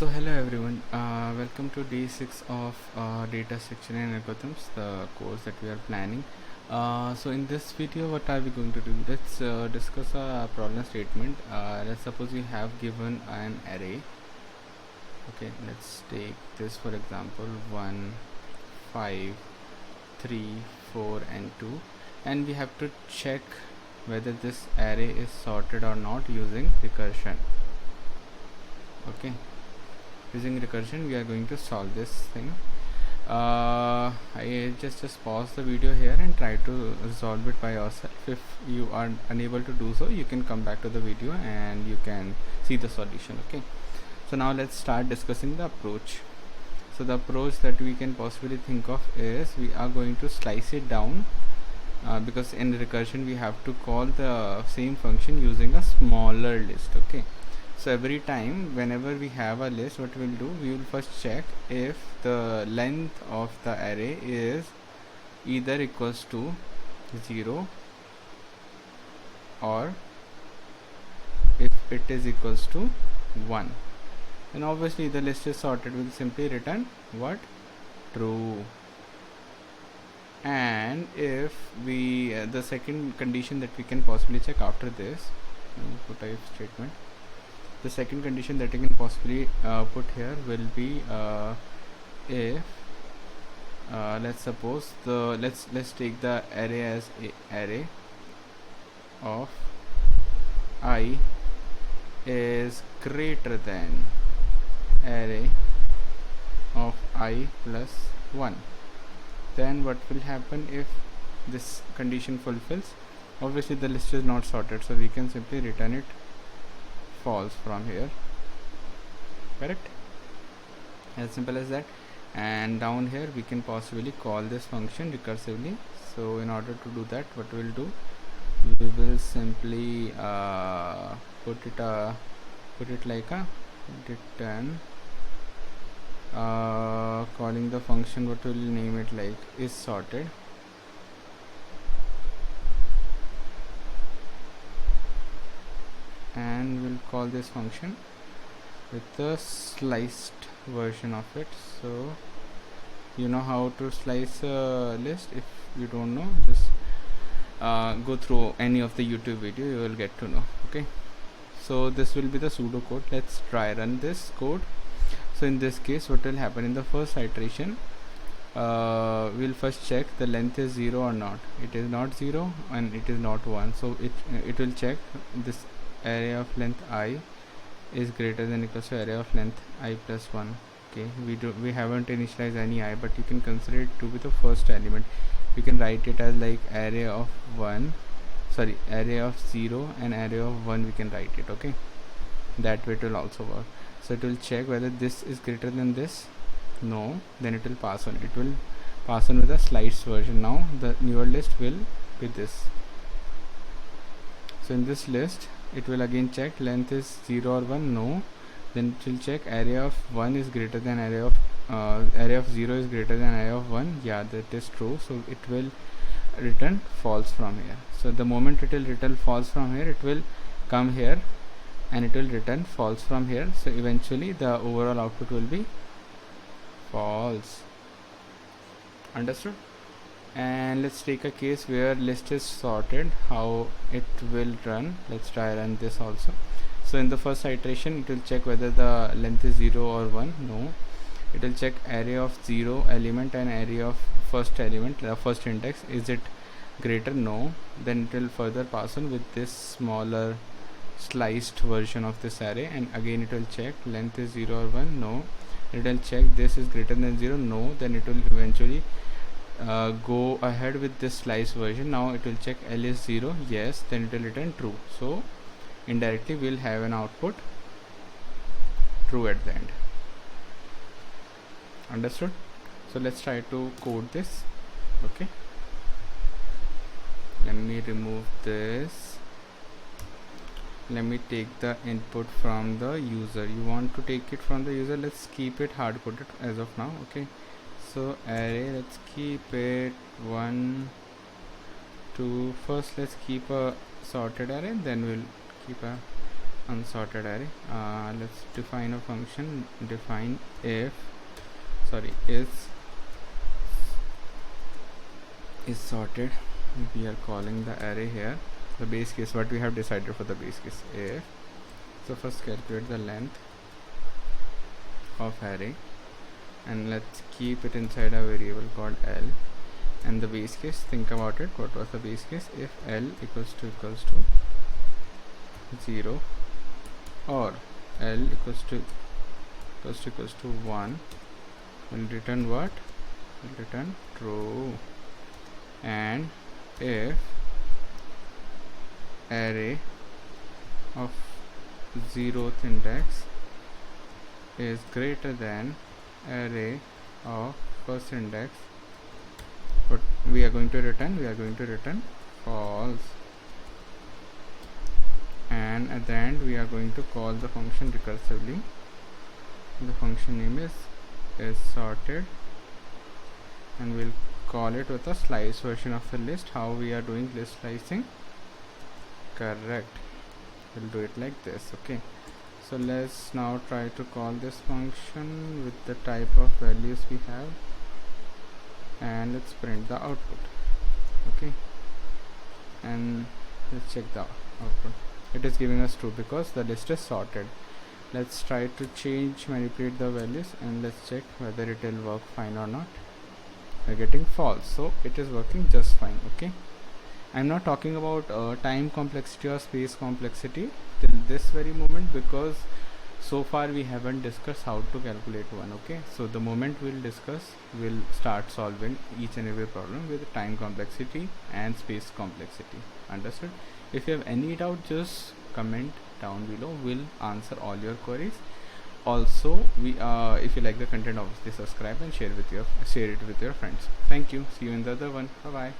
So hello everyone, welcome to day 6 of data structure and algorithms, the course that we are planning. So in this video, what are we going to do? Let's discuss a problem statement. Let's suppose we have given an array. Okay, let's take this for example: 1, 5, 3, 4 and 2, and we have to check whether this array is sorted or not using recursion. Okay, using recursion we are going to solve this thing. I just pause the video here and try to resolve it by yourself. If you are unable to do so, you can come back to the video and you can see the solution. Okay, so now let's start discussing the approach. So the approach that we can possibly think of is we are going to slice it down, because in recursion we have to call the same function using a smaller list. Okay, so every time whenever we have a list, what we'll do, we will first check if the length of the array is either equals to 0 or if it is equals to 1. Then obviously the list is sorted, will simply return what? True. And if we the second condition that we can possibly check after this, put if statement, the second condition that you can possibly put here will be if let's suppose let's take the array as a array of I is greater than array of I plus 1. Then what will happen if this condition fulfills? Obviously the list is not sorted, so we can simply return it false from here. Correct? As simple as that. And down here we can possibly call this function recursively. So in order to do that, what we'll do, we will simply put it like a return, calling the function, what we'll name it like, is sorted. And we'll call this function with the sliced version of it. So you know how to slice a list. If you don't know, just go through any of the YouTube video, you will get to know. Okay, so this will be the pseudo code. Let's try run this code. So in this case, what will happen in the first iteration, we'll first check the length is 0 or not. It is not 0 and it is not 1, so it will check this array of length I is greater than equals to array of length I plus 1. Okay, we haven't initialized any I, but you can consider it to be the first element. You can write it as like array of 0 and array of 1, we can write it. Okay, that way it will also work. So it will check whether this is greater than this. No, then it will pass on. It will pass on with a sliced version. Now the newer list will be this. So in this list, it will again check length is 0 or 1. No, then it will check array of 1 is greater than array of 0 is greater than array of 1. Yeah, that is true. So it will return false from here. So the moment it will return false from here, it will come here and it will return false from here. So eventually the overall output will be false. Understood? And let's take a case where list is sorted, how it will run. Let's try run this also. So in the first iteration, it will check whether the length is 0 or 1. No, it will check array of 0 element and array of first element, first index, is it greater? No, then it will further pass on with this smaller sliced version of this array, and again it will check length is 0 or 1. No, it will check this is greater than 0. No, then it will eventually go ahead with this slice version. Now it will check L is 0. Yes, then it will return true. So indirectly we will have an output true at the end. Understood? So let's try to code this. Okay, let me remove this. Let me take the input from the user. You want to take it from the user, let's keep it hard coded as of now. Okay, so array, let's keep it 1, 2. First let's keep a sorted array, then we'll keep a unsorted array. Let's define a function. Define if is sorted. We are calling the array here. The base case, what we have decided for the base case, if. So first calculate the length of array, and let's keep it inside a variable called L. And the base case, think about it. What was the base case? If L equals to 0 or L equals to 1, will return what? Will return true. And if array of 0th index is greater than array of first index, what we are going to return? We are going to return false. And at the end we are going to call the function recursively. The function name is sorted, and we'll call it with a slice version of the list. How we are doing list slicing? Correct. We'll do it like this. Okay, so let's now try to call this function with the type of values we have, and let's print the output. Okay, and let's check the output. It is giving us true because the list is sorted. Let's try to manipulate the values, and let's check whether it will work fine or not. We're getting false, so it is working just fine. Okay, I'm not talking about time complexity or space complexity till this very moment, because so far we haven't discussed how to calculate one. Okay, so the moment we'll start solving each and every problem with time complexity and space complexity. Understood? If you have any doubt, just comment down below. We'll answer all your queries. Also, if you like the content, obviously subscribe and share it with your friends. Thank you. See you in the other one. Bye bye.